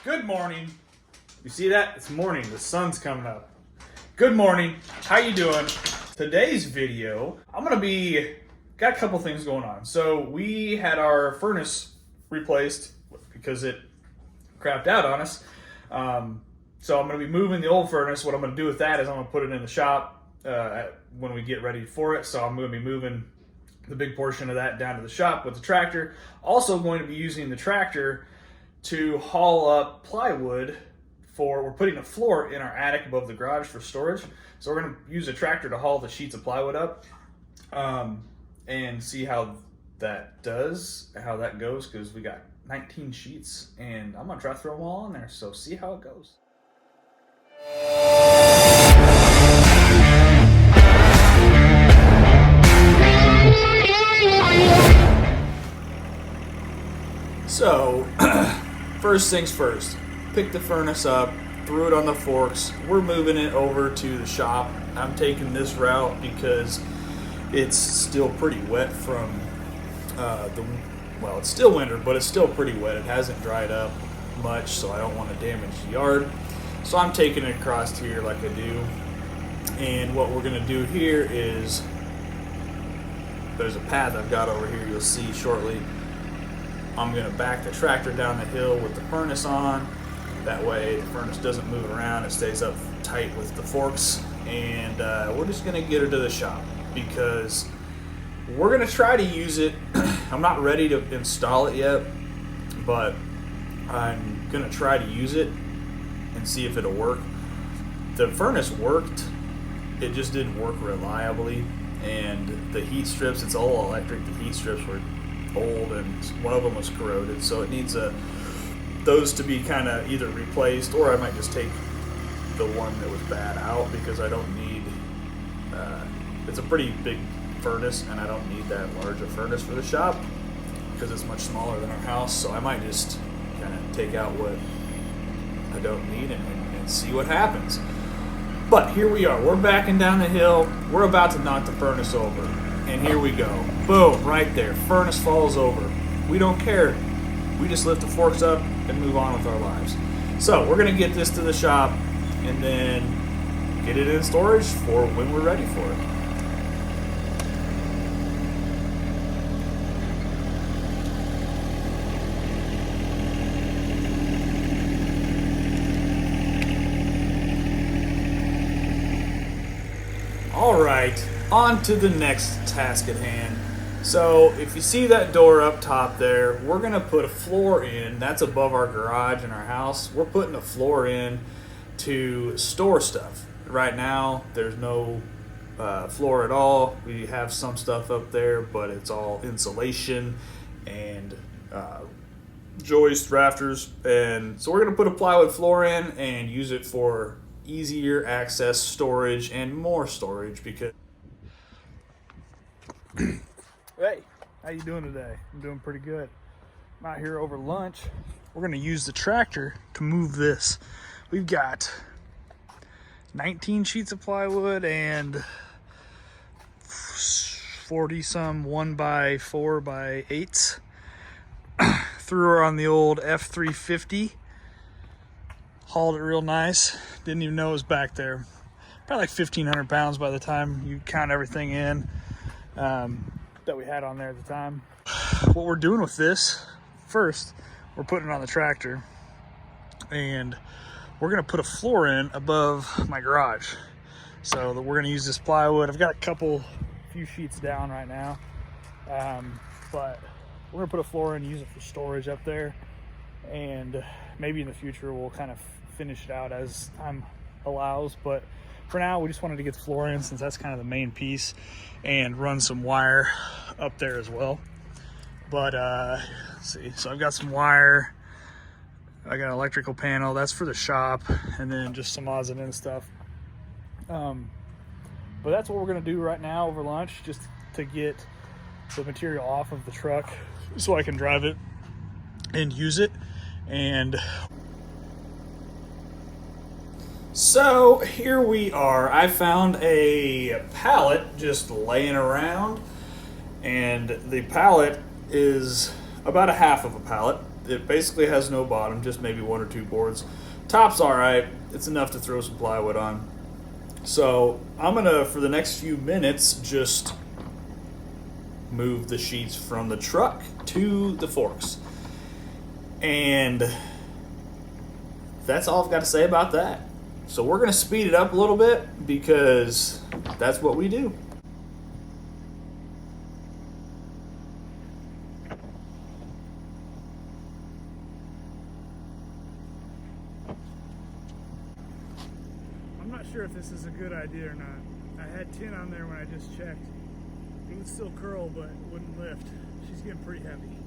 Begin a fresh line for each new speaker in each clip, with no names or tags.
Good morning. You see that? It's morning. The sun's coming up. Good morning. How you doing? Today's video, got a couple things going on. So we had our furnace replaced because it crapped out on us. So I'm going to be moving the old furnace. What I'm going to do with that is I'm going to put it in the shop when we get ready for it. So I'm going to be moving the big portion of that down to the shop with the tractor. Also going to be using the tractor to haul up plywood we're putting a floor in our attic above the garage for storage. So we're going to use a tractor to haul the sheets of plywood up and see how that goes, because we got 19 sheets and I'm going to try to throw them all in there. So see how it goes. So, first things first, picked the furnace up, threw it on the forks. We're moving it over to the shop. I'm taking this route because it's still pretty wet from it's still winter, but it's still pretty wet. It hasn't dried up much, so I don't want to damage the yard. So I'm taking it across here like I do. And what we're going to do here is, there's a path I've got over here you'll see shortly. I'm going to back the tractor down the hill with the furnace on. That way the furnace doesn't move around. It stays up tight with the forks. And we're just going to get her to the shop because we're going to try to use it. I'm not ready to install it yet, but I'm going to try to use it and see if it'll work. The furnace worked. It just didn't work reliably. And the heat strips, it's all electric. The heat strips were old and one of them was corroded, so it needs those to be kind of either replaced, or I might just take the one that was bad out because I don't need it's a pretty big furnace and I don't need that large a furnace for the shop because it's much smaller than our house. So I might just kind of take out what I don't need and see what happens. But here we are, we're backing down the hill, we're about to knock the furnace over. And here we go. Boom, right there. Furnace falls over. We don't care. We just lift the forks up and move on with our lives. So we're going to get this to the shop and then get it in storage for when we're ready for it. All right. On to the next task at hand. So if you see that door up top there, we're going to put a floor in. That's above our garage in our house. We're putting a floor in to store stuff. Right now, there's no floor at all. We have some stuff up there, but it's all insulation and joist rafters. And so we're going to put a plywood floor in and use it for easier access storage and more storage because Hey, how you doing today? I'm doing pretty good. I'm out here over lunch. We're going to use the tractor to move this. We've got 19 sheets of plywood and 40 some 1x4 by 8s. Threw her on the old F350. Hauled it real nice. Didn't even know it was back there. Probably like 1,500 pounds by the time you count everything in. That we had on there at the time. What we're doing with this, first, we're putting it on the tractor and we're gonna put a floor in above my garage. So that we're gonna use this plywood. I've got a few sheets down right now, but we're gonna put a floor in and use it for storage up there. And maybe in the future we'll kind of finish it out as time allows, but for now we just wanted to get the floor in since that's kind of the main piece, and run some wire up there as well. But let's see, so I've got some wire, I got an electrical panel that's for the shop, and then just some odds and ends stuff. But that's what we're gonna do right now over lunch, just to get the material off of the truck so I can drive it and use it. And so here we are. I found a pallet just laying around, and the pallet is about a half of a pallet. It basically has no bottom, just maybe 1 or 2 boards. Top's all right. It's enough to throw some plywood on. So I'm gonna, for the next few minutes, just move the sheets from the truck to the forks. And that's all I've got to say about that. So we're gonna speed it up a little bit because that's what we do.
I'm not sure if this is a good idea or not. I had 10 on there when I just checked. It would still curl, but it wouldn't lift. She's getting pretty heavy.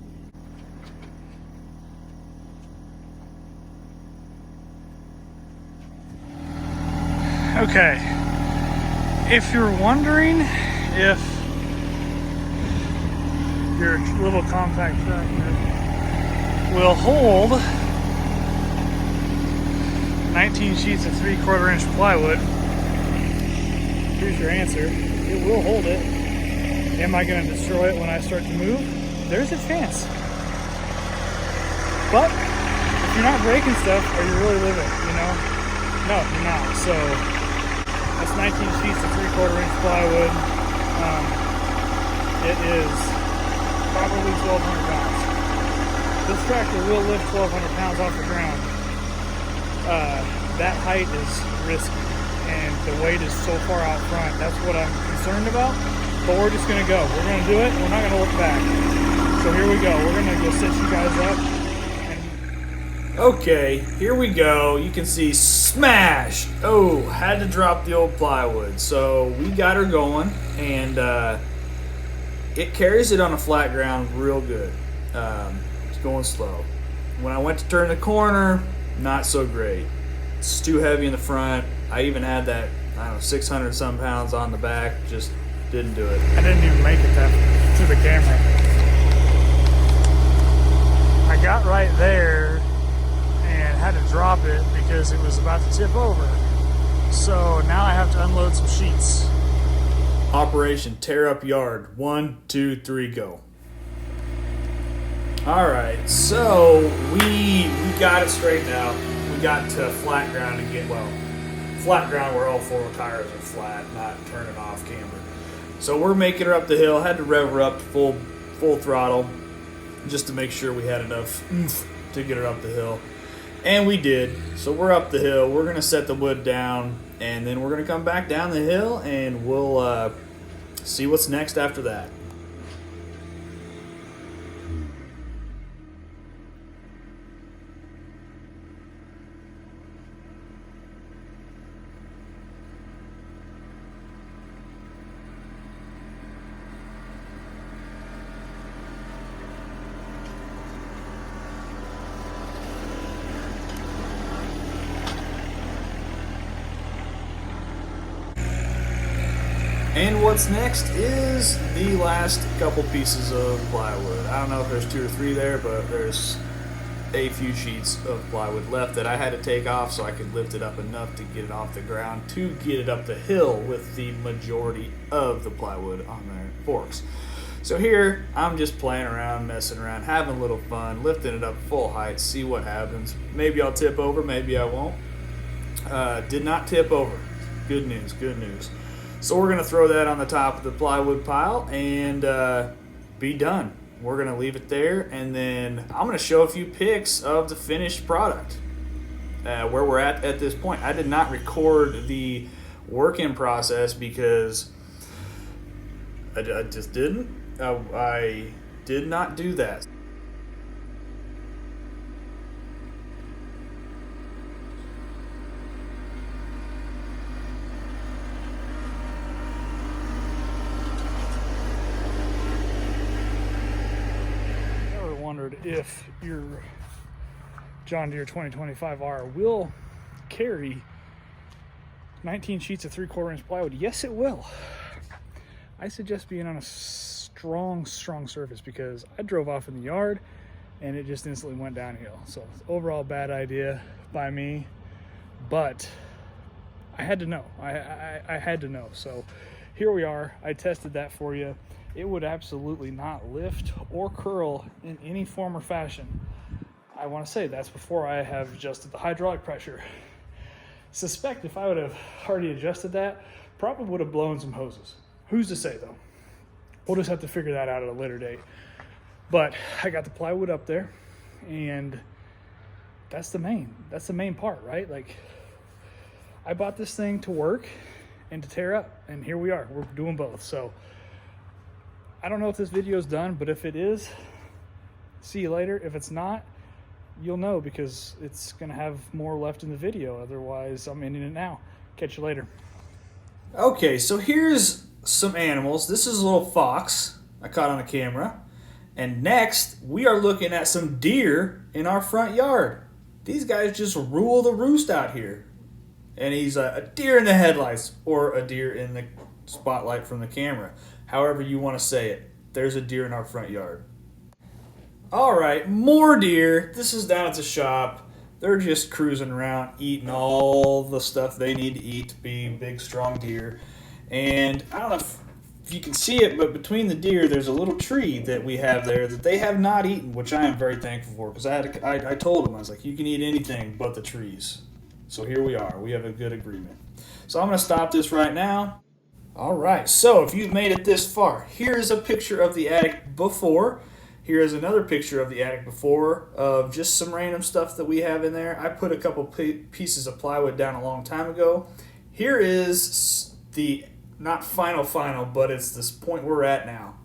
Okay, if you're wondering if your little compact tractor will hold 19 sheets of 3/4 inch plywood, here's your answer. It will hold it. Am I going to destroy it when I start to move? There's a chance. But if you're not breaking stuff, are you really living, you know? No, you're not. So that's 19 sheets of 3/4 inch plywood. It is probably 1,200 pounds. This tractor will lift 1,200 pounds off the ground. That height is risky, and the weight is so far out front. That's what I'm concerned about. But we're just gonna go. We're gonna do it. We're not gonna look back. So here we go. We're gonna go set you guys up.
Okay, here we go. You can see smash. Oh, had to drop the old plywood. So we got her going, and it carries it on a flat ground real good. It's going slow. When I went to turn the corner, not so great. It's too heavy in the front. I even had that, I don't know, 600 some pounds on the back. Just didn't do it.
I didn't even make it that to the camera. I got right there and had to drop it because it was about to tip over. So now I have to unload some sheets.
Operation Tear Up Yard. 1, 2, 3, go. All right, so we got it straightened out. We got to flat ground again. Well, flat ground where all 4 tires are flat, not turning off camber. So we're making her up the hill. Had to rev her up to full throttle just to make sure we had enough oomph to get her up the hill. And we did. So we're up the hill. We're going to set the wood down, and then we're going to come back down the hill, and we'll see what's next after that. And what's next is the last couple pieces of plywood. I don't know if there's 2 or 3 there, but there's a few sheets of plywood left that I had to take off so I could lift it up enough to get it off the ground to get it up the hill with the majority of the plywood on their forks. So here, I'm just playing around, messing around, having a little fun, lifting it up full height, see what happens. Maybe I'll tip over, maybe I won't. Did not tip over. Good news, good news. So we're going to throw that on the top of the plywood pile and be done. We're going to leave it there, and then I'm going to show a few pics of the finished product, where we're at this point. I did not record the work-in process because I just didn't. I did not do that.
If your John Deere 2025r will carry 19 sheets of 3/4 inch plywood. Yes, it will. I suggest being on a strong surface because I drove off in the yard and it just instantly went downhill. So overall bad idea by me, but I had to know. I had to know. So here we are. I tested that for you. It would absolutely not lift or curl in any form or fashion. I want to say that's before I have adjusted the hydraulic pressure. Suspect if I would have already adjusted that, probably would have blown some hoses. Who's to say though? We'll just have to figure that out at a later date. But I got the plywood up there, and that's the main part, right? Like, I bought this thing to work and to tear up, and here we are. We're doing both. So I don't know if this video is done, but if it is, see you later. If it's not, you'll know, because it's gonna have more left in the video. Otherwise, I'm ending it now. Catch you later.
Okay, so here's some animals. This is a little fox I caught on the camera. And next, we are looking at some deer in our front yard. These guys just rule the roost out here. And he's a deer in the headlights, or a deer in the spotlight from the camera. However you want to say it. There's a deer in our front yard. Alright, more deer. This is down at the shop. They're just cruising around, eating all the stuff they need to eat to be big, strong deer. And I don't know if you can see it, but between the deer, there's a little tree that we have there that they have not eaten, which I am very thankful for, because I told them, I was like, you can eat anything but the trees. So here we are. We have a good agreement. So I'm going to stop this right now. Alright, so if you've made it this far, here's a picture of the attic before. Here is another picture of the attic before, of just some random stuff that we have in there. I put a couple pieces of plywood down a long time ago. Here is the, not final, but it's this point we're at now.